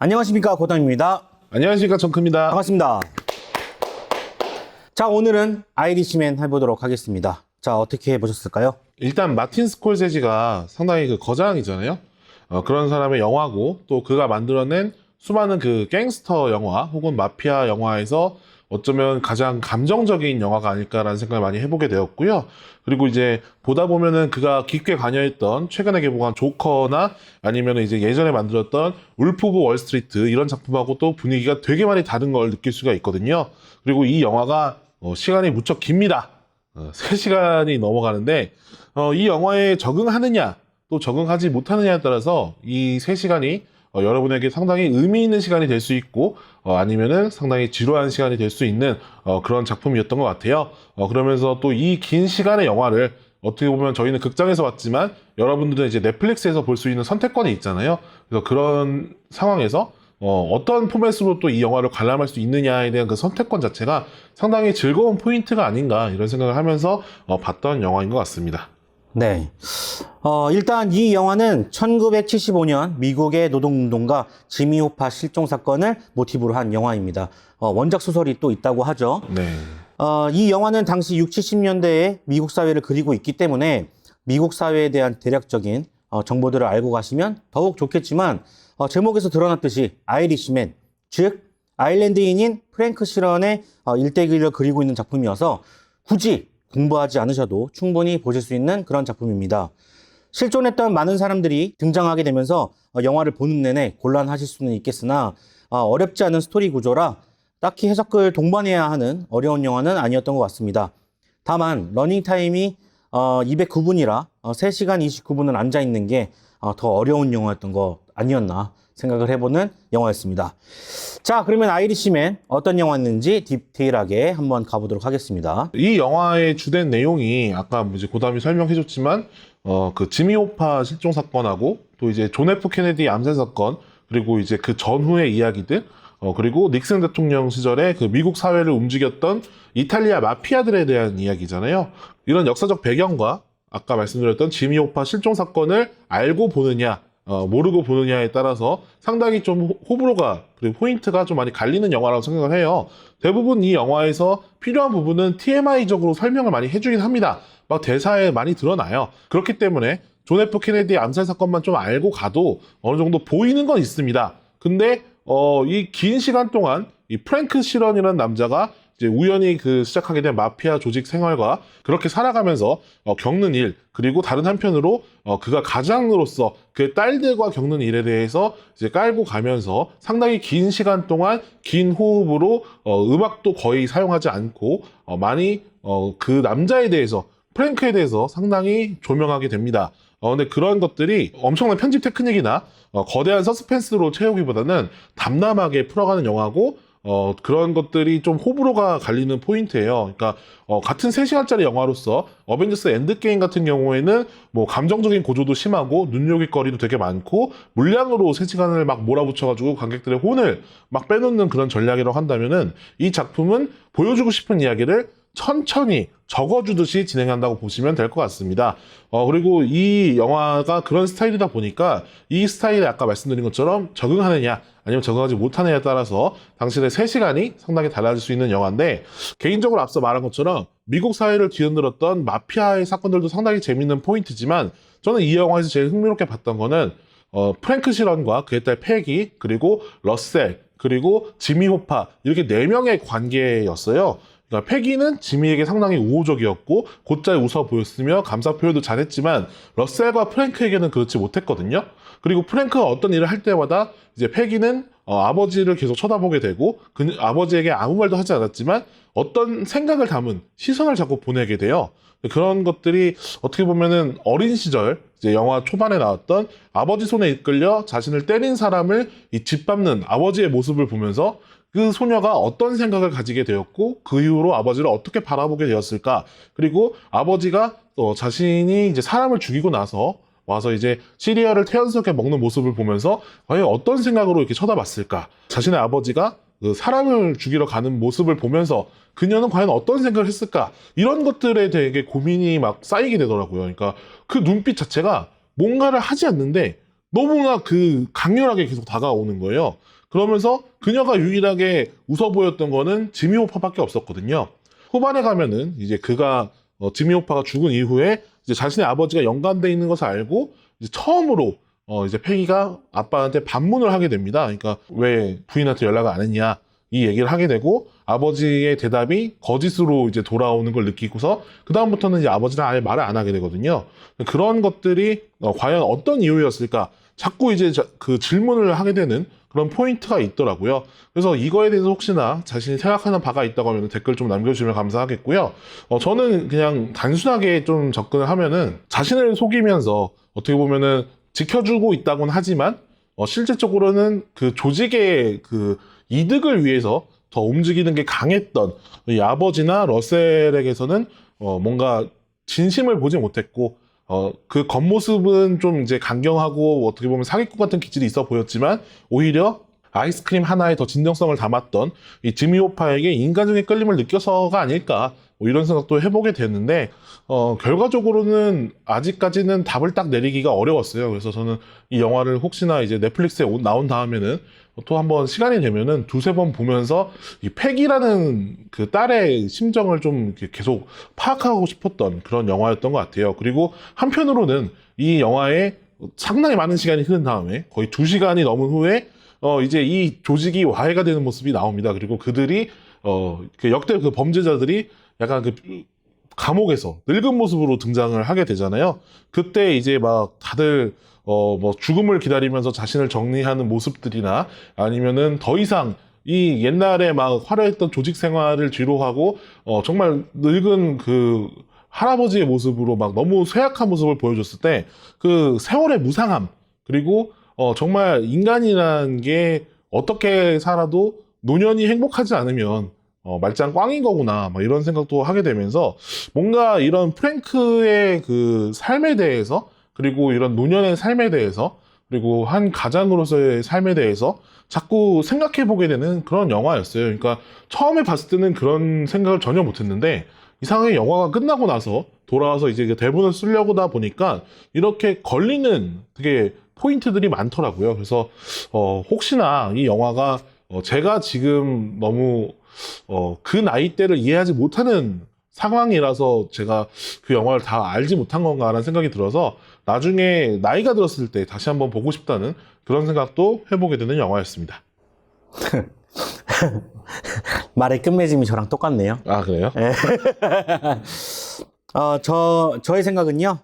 안녕하십니까, 고담입니다. 안녕하십니까, 정크입니다. 반갑습니다. 자, 오늘은 아이리시맨 해보도록 하겠습니다. 자, 어떻게 보셨을까요? 일단 마틴 스콜세지가 상당히 거장이잖아요. 그런 사람의 영화고, 또 그가 만들어낸 수많은 갱스터 영화 혹은 마피아 영화에서 어쩌면 가장 감정적인 영화가 아닐까라는 생각을 많이 해보게 되었고요. 그리고 이제 보다 보면은 그가 깊게 관여했던 최근에 개봉한 조커나 아니면 이제 예전에 만들었던 울프 오브 월스트리트 이런 작품하고 또 분위기가 되게 많이 다른 걸 느낄 수가 있거든요. 그리고 이 영화가 시간이 무척 깁니다. 3시간이 넘어가는데 이 영화에 적응하느냐 또 적응하지 못하느냐에 따라서 이 3시간이 여러분에게 상당히 의미 있는 시간이 될 수 있고 아니면은 상당히 지루한 시간이 될 수 있는 그런 작품이었던 것 같아요. 그러면서 또 이 긴 시간의 영화를 어떻게 보면 저희는 극장에서 봤지만 여러분들은 이제 넷플릭스에서 볼 수 있는 선택권이 있잖아요. 그래서 그런 상황에서 어떤 포맷으로 또 이 영화를 관람할 수 있느냐에 대한 그 선택권 자체가 상당히 즐거운 포인트가 아닌가 이런 생각을 하면서 봤던 영화인 것 같습니다. 네. 일단 이 영화는 1975년 미국의 노동운동가 지미 호파 실종 사건을 모티브로 한 영화입니다. 원작 소설이 또 있다고 하죠. 네. 이 영화는 당시 60, 70년대의 미국 사회를 그리고 있기 때문에 미국 사회에 대한 대략적인 정보들을 알고 가시면 더욱 좋겠지만 제목에서 드러났듯이 아이리시맨, 즉 아일랜드인인 프랭크 시런의 일대기를 그리고 있는 작품이어서 굳이 공부하지 않으셔도 충분히 보실 수 있는 그런 작품입니다. 실존했던 많은 사람들이 등장하게 되면서 영화를 보는 내내 곤란하실 수는 있겠으나 어렵지 않은 스토리 구조라 딱히 해석을 동반해야 하는 어려운 영화는 아니었던 것 같습니다. 다만 러닝타임이 209분이라 3시간 29분을 앉아있는 게 더 어려운 영화였던 거 아니었나 생각을 해보는 영화였습니다. 자, 그러면 아이리시맨 어떤 영화였는지 디테일하게 한번 가보도록 하겠습니다. 이 영화의 주된 내용이 아까 이제 고담이 설명해줬지만 지미 호파 실종 사건하고 또 이제 존 F 케네디 암살 사건 그리고 이제 그 전후의 이야기들 그리고 닉슨 대통령 시절에 미국 사회를 움직였던 이탈리아 마피아들에 대한 이야기잖아요. 이런 역사적 배경과 아까 말씀드렸던 지미 호파 실종 사건을 알고 보느냐 모르고 보느냐에 따라서 상당히 좀 호불호가 그리고 포인트가 좀 많이 갈리는 영화라고 생각을 해요. 대부분 이 영화에서 필요한 부분은 TMI적으로 설명을 많이 해주긴 합니다. 막 대사에 많이 드러나요. 그렇기 때문에 존 F 케네디 암살 사건만 좀 알고 가도 어느 정도 보이는 건 있습니다. 근데 이 긴 시간 동안 이 프랭크 시런이라는 남자가 이제 우연히 시작하게 된 마피아 조직 생활과 그렇게 살아가면서 겪는 일 그리고 다른 한편으로 그가 가장으로서 그의 딸들과 겪는 일에 대해서 이제 깔고 가면서 상당히 긴 시간 동안 긴 호흡으로 음악도 거의 사용하지 않고 많이 그 남자에 대해서 프랭크에 대해서 상당히 조명하게 됩니다. 근데 그런 것들이 엄청난 편집 테크닉이나 거대한 서스펜스로 채우기보다는 담담하게 풀어가는 영화고 그런 것들이 좀 호불호가 갈리는 포인트예요. 그러니까 같은 3시간짜리 영화로서 어벤져스 엔드게임 같은 경우에는 뭐 감정적인 고조도 심하고 눈요깃거리도 되게 많고 물량으로 3시간을 막 몰아붙여가지고 관객들의 혼을 막 빼놓는 그런 전략이라고 한다면은 이 작품은 보여주고 싶은 이야기를 천천히 적어주듯이 진행한다고 보시면 될 것 같습니다. 그리고 이 영화가 그런 스타일이다 보니까 이 스타일에 아까 말씀드린 것처럼 적응하느냐 아니면 적응하지 못하느냐에 따라서 당신의 3시간이 상당히 달라질 수 있는 영화인데 개인적으로 앞서 말한 것처럼 미국 사회를 뒤흔들었던 마피아의 사건들도 상당히 재밌는 포인트지만 저는 이 영화에서 제일 흥미롭게 봤던 거는 프랭크 시런과 그의 딸 패기 그리고 러셀 그리고 지미 호파 이렇게 4명의 관계였어요. 그러니까 패기는 지미에게 상당히 우호적이었고 곧잘 웃어 보였으며 감사 표현도 잘했지만 러셀과 프랭크에게는 그렇지 못했거든요. 그리고 프랭크가 어떤 일을 할 때마다 이제 패기는 아버지를 계속 쳐다보게 되고 그 아버지에게 아무 말도 하지 않았지만 어떤 생각을 담은 시선을 자꾸 보내게 돼요. 그런 것들이 어떻게 보면은 어린 시절 이제 영화 초반에 나왔던 아버지 손에 이끌려 자신을 때린 사람을 짓밟는 아버지의 모습을 보면서 그 소녀가 어떤 생각을 가지게 되었고 그 이후로 아버지를 어떻게 바라보게 되었을까 그리고 아버지가 자신이 이제 사람을 죽이고 나서 와서 이제 시리얼을 태연스럽게 먹는 모습을 보면서 과연 어떤 생각으로 이렇게 쳐다봤을까 자신의 아버지가 사람을 죽이러 가는 모습을 보면서 그녀는 과연 어떤 생각을 했을까 이런 것들에 되게 고민이 막 쌓이게 되더라고요. 그러니까 그 눈빛 자체가 뭔가를 하지 않는데 너무나 그 강렬하게 계속 다가오는 거예요. 그러면서 그녀가 유일하게 웃어 보였던 거는 지미 호파밖에 없었거든요. 후반에 가면은 이제 그가 지미 호파가 죽은 이후에 이제 자신의 아버지가 연관돼 있는 것을 알고 이제 처음으로 이제 패기가 아빠한테 반문을 하게 됩니다. 그러니까 왜 부인한테 연락을 안 했냐 이 얘기를 하게 되고 아버지의 대답이 거짓으로 이제 돌아오는 걸 느끼고서 그 다음부터는 이제 아버지랑 아예 말을 안 하게 되거든요. 그런 것들이 과연 어떤 이유였을까? 자꾸 이제 그 질문을 하게 되는 그런 포인트가 있더라고요. 그래서 이거에 대해서 혹시나 자신이 생각하는 바가 있다고 하면 댓글 좀 남겨주시면 감사하겠고요. 저는 그냥 단순하게 좀 접근을 하면은 자신을 속이면서 어떻게 보면은 지켜주고 있다고는 하지만 실질적으로는 그 조직의 그 이득을 위해서 더 움직이는 게 강했던 이 아버지나 러셀에게서는 뭔가 진심을 보지 못했고 그 겉모습은 좀 이제 강경하고 어떻게 보면 사기꾼 같은 기질이 있어 보였지만 오히려 아이스크림 하나에 더 진정성을 담았던 이 지미 호파에게 인간적인 끌림을 느껴서가 아닐까 뭐 이런 생각도 해보게 됐는데 결과적으로는 아직까지는 답을 딱 내리기가 어려웠어요. 그래서 저는 이 영화를 혹시나 이제 넷플릭스에 나온 다음에는 또 한번 시간이 되면은 두세 번 보면서 이 팩이라는 그 딸의 심정을 좀 이렇게 계속 파악하고 싶었던 그런 영화였던 것 같아요. 그리고 한편으로는 이 영화에 상당히 많은 시간이 흐른 다음에 거의 2시간이 넘은 후에 이제 이 조직이 와해가 되는 모습이 나옵니다. 그리고 그들이 그 역대 그 범죄자들이 약간 그 감옥에서 늙은 모습으로 등장을 하게 되잖아요. 그때 이제 막 다들 뭐 죽음을 기다리면서 자신을 정리하는 모습들이나 아니면은 더 이상 이 옛날에 막 화려했던 조직 생활을 뒤로하고 정말 늙은 그 할아버지의 모습으로 막 너무 쇠약한 모습을 보여줬을 때 그 세월의 무상함 그리고 정말 인간이라는 게 어떻게 살아도 노년이 행복하지 않으면 말짱 꽝인 거구나 막 이런 생각도 하게 되면서 뭔가 이런 프랭크의 그 삶에 대해서 그리고 이런 노년의 삶에 대해서 그리고 한 가장으로서의 삶에 대해서 자꾸 생각해 보게 되는 그런 영화였어요. 그러니까 처음에 봤을 때는 그런 생각을 전혀 못 했는데 이상하게 영화가 끝나고 나서 돌아와서 이제 대본을 쓰려고다 보니까 이렇게 걸리는 되게 포인트들이 많더라고요. 그래서 혹시나 이 영화가 제가 지금 너무 그 나이대를 이해하지 못하는 상황이라서 제가 그 영화를 다 알지 못한 건가라는 생각이 들어서 나중에 나이가 들었을 때 다시 한번 보고 싶다는 그런 생각도 해보게 되는 영화였습니다. 말의 끝맺음이 저랑 똑같네요. 아, 그래요? 저의 생각은요.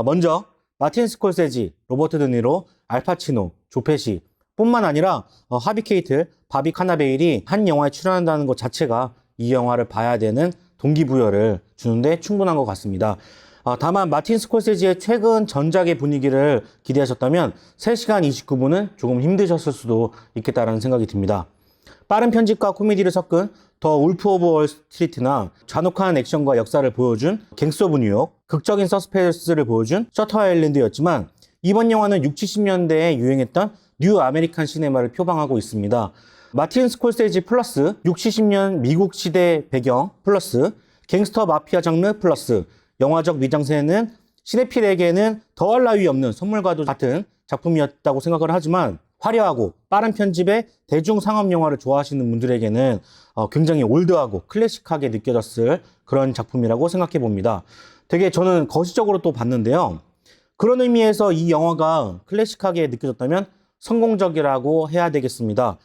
먼저 마틴 스콜세지, 로버트 드니로, 알파치노, 조페시 뿐만 아니라 하비 케이틀, 바비 카나베일이 한 영화에 출연한다는 것 자체가 이 영화를 봐야 되는 동기부여를 주는데 충분한 것 같습니다. 다만 마틴 스콜세지의 최근 전작의 분위기를 기대하셨다면 3시간 29분은 조금 힘드셨을 수도 있겠다라는 생각이 듭니다. 빠른 편집과 코미디를 섞은 더 울프 오브 월스트리트나 잔혹한 액션과 역사를 보여준 갱스 오브 뉴욕, 극적인 서스펜스를 보여준 셔터 아일랜드였지만 이번 영화는 60, 70년대에 유행했던 뉴 아메리칸 시네마를 표방하고 있습니다. 마틴 스콜세지 플러스 60, 70년 미국 시대 배경 플러스 갱스터 마피아 장르 플러스 영화적 미장센은 시네필에게는 더할 나위 없는 선물과도 같은 작품이었다고 생각을 하지만 화려하고 빠른 편집의 대중 상업 영화를 좋아하시는 분들에게는 굉장히 올드하고 클래식하게 느껴졌을 그런 작품이라고 생각해 봅니다. 되게 저는 거시적으로 또 봤는데요. 그런 의미에서 이 영화가 클래식하게 느껴졌다면 성공적이라고 해야 되겠습니다.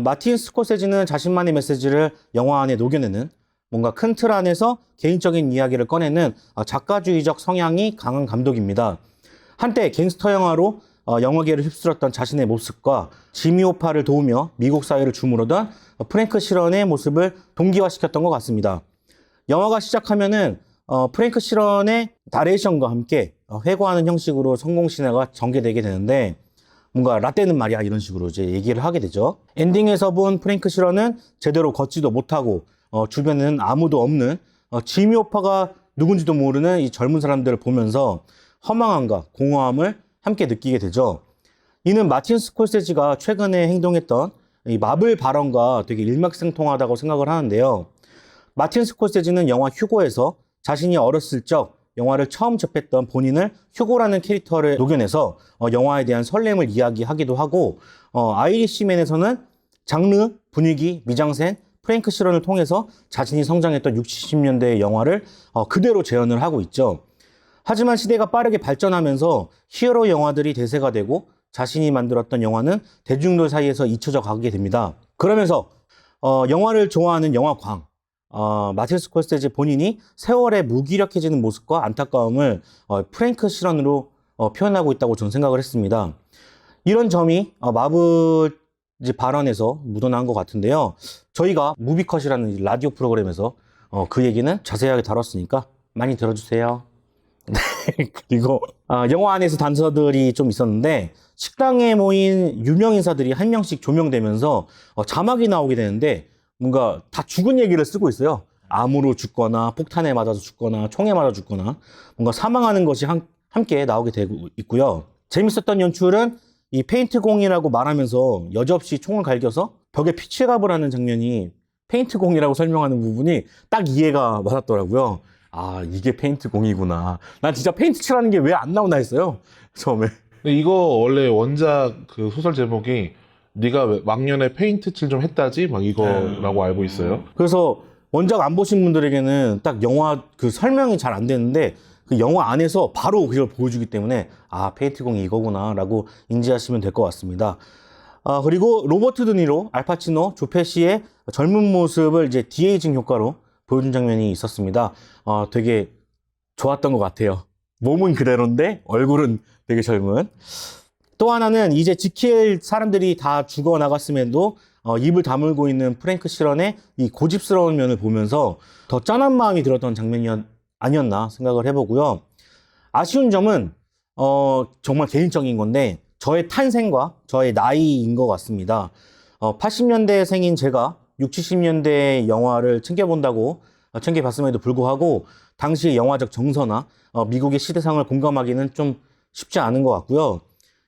마틴 스콜세지는 자신만의 메시지를 영화 안에 녹여내는 뭔가 큰 틀 안에서 개인적인 이야기를 꺼내는 작가주의적 성향이 강한 감독입니다. 한때 갱스터 영화로 영화계를 휩쓸었던 자신의 모습과 지미 호파를 도우며 미국 사회를 주무르던 프랭크 시런의 모습을 동기화시켰던 것 같습니다. 영화가 시작하면은 프랭크 시런의 나레이션과 함께 회고하는 형식으로 성공 신화가 전개되게 되는데 뭔가 라떼는 말이야 이런 식으로 이제 얘기를 하게 되죠. 엔딩에서 본 프랭크 시런은 제대로 걷지도 못하고 주변에는 아무도 없는 지미 호파가 누군지도 모르는 이 젊은 사람들을 보면서 허망함과 공허함을 함께 느끼게 되죠. 이는 마틴 스콜세지가 최근에 행동했던 이 마블 발언과 되게 일맥상통하다고 생각을 하는데요. 마틴 스콜세지는 영화 휴고에서 자신이 어렸을 적 영화를 처음 접했던 본인을 휴고라는 캐릭터를 녹여내서 영화에 대한 설렘을 이야기하기도 하고 아이리시맨에서는 장르, 분위기, 미장센, 프랭크 시런을 통해서 자신이 성장했던 60, 70년대의 영화를 그대로 재현을 하고 있죠. 하지만 시대가 빠르게 발전하면서 히어로 영화들이 대세가 되고 자신이 만들었던 영화는 대중들 사이에서 잊혀져 가게 됩니다. 그러면서 영화를 좋아하는 영화광 마틴 스콜세지 본인이 세월에 무기력해지는 모습과 안타까움을 프랭크 시런으로 표현하고 있다고 저는 생각을 했습니다. 이런 점이 마블 발언에서 묻어난 것 같은데요. 저희가 무비컷이라는 라디오 프로그램에서 그 얘기는 자세하게 다뤘으니까 많이 들어주세요. 그리고 영화 안에서 단서들이 좀 있었는데 식당에 모인 유명 인사들이 한 명씩 조명되면서 자막이 나오게 되는데 뭔가 다 죽은 얘기를 쓰고 있어요. 암으로 죽거나 폭탄에 맞아서 죽거나 총에 맞아 죽거나 뭔가 사망하는 것이 함께 나오게 되고 있고요. 재밌었던 연출은 이 페인트공이라고 말하면서 여지없이 총을 갈겨서 벽에 피칠갑을 하는 장면이 페인트공이라고 설명하는 부분이 딱 이해가 맞았더라고요. 아, 이게 페인트공이구나. 난 진짜 페인트 칠하는 게 왜 안 나오나 했어요. 처음에. 근데 이거 원래 원작 그 소설 제목이 네가 왜 왕년에 페인트 칠 좀 했다지? 막 이거라고 알고 있어요. 그래서 원작 안 보신 분들에게는 딱 영화 그 설명이 잘 안 되는데 그 영화 안에서 바로 그걸 보여주기 때문에 아, 페인트공이 이거구나 라고 인지하시면 될 것 같습니다. 그리고 로버트 드니로, 알파치노, 조페시의 젊은 모습을 이제 디에이징 효과로 보여준 장면이 있었습니다. 되게 좋았던 것 같아요. 몸은 그대로인데 얼굴은 되게 젊은. 또 하나는 이제 지킬 사람들이 다 죽어나갔음에도 입을 다물고 있는 프랭크 시런의 이 고집스러운 면을 보면서 더 짠한 마음이 들었던 장면이 아니었나 생각을 해보고요. 아쉬운 점은 정말 개인적인 건데 저의 탄생과 저의 나이인 것 같습니다. 80년대 생인 제가 60, 70년대 영화를 챙겨봤음에도 불구하고 당시 영화적 정서나 미국의 시대상을 공감하기는 좀 쉽지 않은 것 같고요.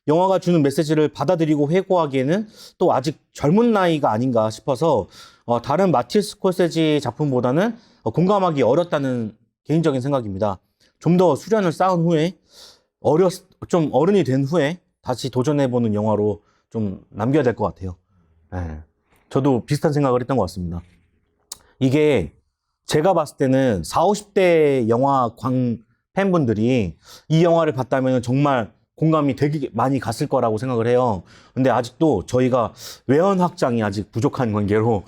영화가 주는 메시지를 받아들이고 회고하기에는 또 아직 젊은 나이가 아닌가 싶어서 다른 마틴 스콜세지 작품보다는 공감하기 어렵다는 개인적인 생각입니다. 좀 더 수련을 쌓은 후에 좀 어른이 된 후에 다시 도전해보는 영화로 좀 남겨야 될 것 같아요. 네. 저도 비슷한 생각을 했던 것 같습니다. 이게 제가 봤을 때는 40, 50대 영화광 팬분들이 이 영화를 봤다면 정말 공감이 되게 많이 갔을 거라고 생각을 해요. 근데 아직도 저희가 외연 확장이 아직 부족한 관계로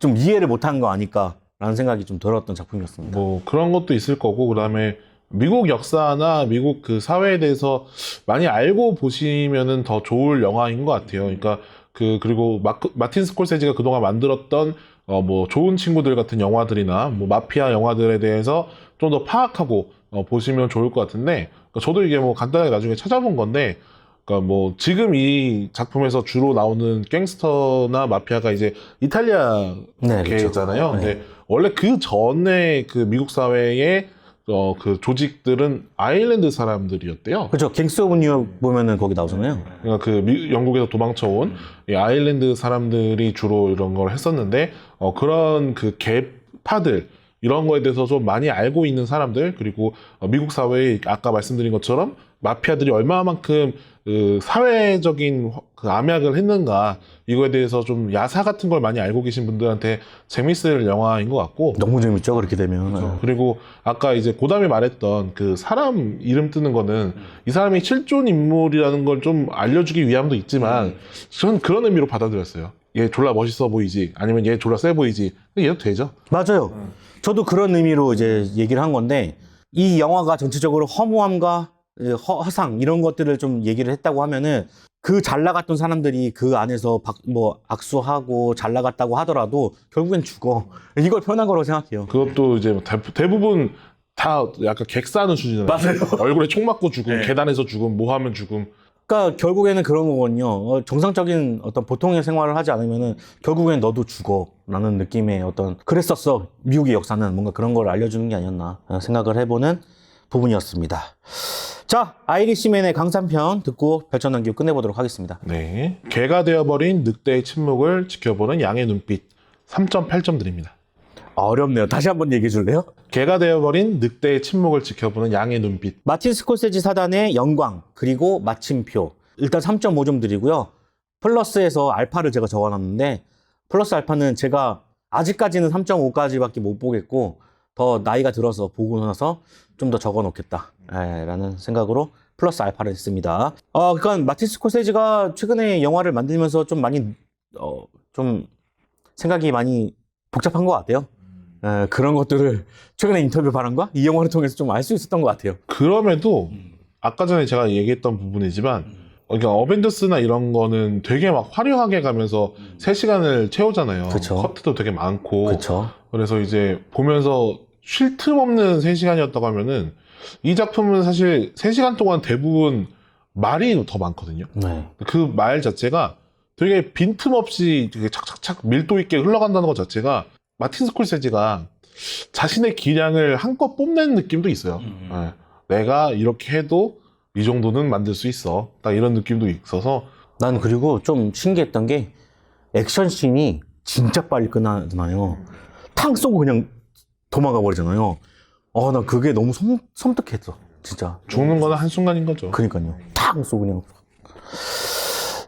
좀 이해를 못한 거 아닐까라는 생각이 좀 들었던 작품이었습니다. 뭐 그런 것도 있을 거고 그다음에 미국 역사나 미국 그 사회에 대해서 많이 알고 보시면은 더 좋을 영화인 것 같아요. 그러니까 그리고 마틴 스콜세지가 그동안 만들었던 뭐 좋은 친구들 같은 영화들이나 뭐 마피아 영화들에 대해서 좀 더 파악하고 보시면 좋을 것 같은데 저도 이게 뭐 간단하게 나중에 찾아본 건데 그러니까 뭐 지금 이 작품에서 주로 나오는 갱스터나 마피아가 이제 이탈리아계잖아요. 네. 근데 원래 그 전에 그 미국 사회의 그 조직들은 아일랜드 사람들이었대요. 그렇죠. 갱스 오브 뉴욕 보면은 거기 나오잖아요. 그러니까 영국에서 도망쳐온 이 아일랜드 사람들이 주로 이런 걸 했었는데 그런 그 계파들 이런 거에 대해서 좀 많이 알고 있는 사람들 그리고 미국 사회에 아까 말씀드린 것처럼 마피아들이 얼마만큼 그 사회적인 그 암약을 했는가 이거에 대해서 좀 야사 같은 걸 많이 알고 계신 분들한테 재밌을 영화인 것 같고 너무 재밌죠, 그렇게 되면. 그렇죠. 그리고 아까 이제 고담이 말했던 그 사람 이름 뜨는 거는 이 사람이 실존 인물이라는 걸 좀 알려주기 위함도 있지만 저는 그런 의미로 받아들였어요. 얘 졸라 멋있어 보이지 아니면 얘 졸라 세 보이지 얘도 되죠. 맞아요. 저도 그런 의미로 이제 얘기를 한 건데 이 영화가 전체적으로 허무함과 허상 이런 것들을 좀 얘기를 했다고 하면은 그 잘 나갔던 사람들이 그 안에서 뭐 악수하고 잘 나갔다고 하더라도 결국엔 죽어. 이걸 표현한 거라고 생각해요. 그것도 이제 대부분 다 약간 객사하는 수준이잖아요. 맞아요. 얼굴에 총 맞고 죽음, 네. 계단에서 죽음, 뭐 하면 죽음. 그러니까 결국에는 그런 거거든요. 정상적인 어떤 보통의 생활을 하지 않으면은 결국엔 너도 죽어라는 느낌의 어떤 그랬었어. 미국의 역사는 뭔가 그런 걸 알려주는 게 아니었나 생각을 해보는 부분이었습니다. 자, 아이리시맨의 강산편 듣고 별전 남기고 끝내보도록 하겠습니다. 네. 개가 되어버린 늑대의 침묵을 지켜보는 양의 눈빛 3.8점 드립니다. 어렵네요. 다시 한번 얘기해 줄래요? 개가 되어버린 늑대의 침묵을 지켜보는 양의 눈빛. 마틴 스콜세지 사단의 영광, 그리고 마침표. 일단 3.5점 드리고요. 플러스에서 알파를 제가 적어놨는데, 플러스 알파는 제가 아직까지는 3.5까지밖에 못 보겠고, 더 나이가 들어서 보고 나서 좀 더 적어놓겠다. 라는 생각으로 플러스 알파를 했습니다. 그러니까 마틴 스콜세지가 최근에 영화를 만들면서 좀 많이, 좀 생각이 많이 복잡한 것 같아요. 그런 것들을 최근에 인터뷰 발언과 이 영화를 통해서 좀 알 수 있었던 것 같아요. 그럼에도 아까 전에 제가 얘기했던 부분이지만 그러니까 어벤져스나 이런 거는 되게 막 화려하게 가면서 3시간을 채우잖아요. 그쵸. 커트도 되게 많고. 그렇죠. 그래서 이제 보면서 쉴 틈 없는 3시간이었다고 하면은 이 작품은 사실 3시간 동안 대부분 말이 더 많거든요. 네. 그 말 자체가 되게 빈틈없이 되게 착착착 밀도 있게 흘러간다는 것 자체가 마틴 스콜세지가 자신의 기량을 한껏 뽐내는 느낌도 있어요. 예. 내가 이렇게 해도 이 정도는 만들 수 있어. 딱 이런 느낌도 있어서 난 그리고 좀 신기했던 게 액션씬이 진짜 빨리 끝나잖아요. 탕 쏘고 그냥 도망가 버리잖아요. 나 그게 너무 섬뜩했어. 진짜. 죽는 거는 한순간인 거죠. 그러니까요. 탕 쏘고 그냥.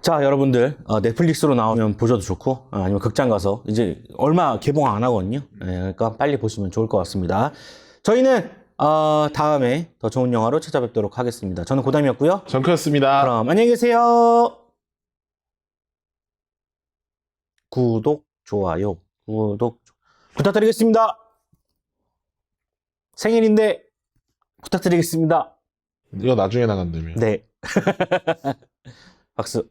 자, 여러분들 넷플릭스로 나오면 보셔도 좋고 아니면 극장 가서 이제 얼마 개봉 안 하거든요. 그러니까 빨리 보시면 좋을 것 같습니다. 저희는 다음에 더 좋은 영화로 찾아뵙도록 하겠습니다. 저는 고담이었고요. 정크였습니다. 그럼 안녕히 계세요. 구독, 좋아요, 부탁드리겠습니다. 생일인데 부탁드리겠습니다. 이거 나중에 나간다며. 네. 박수.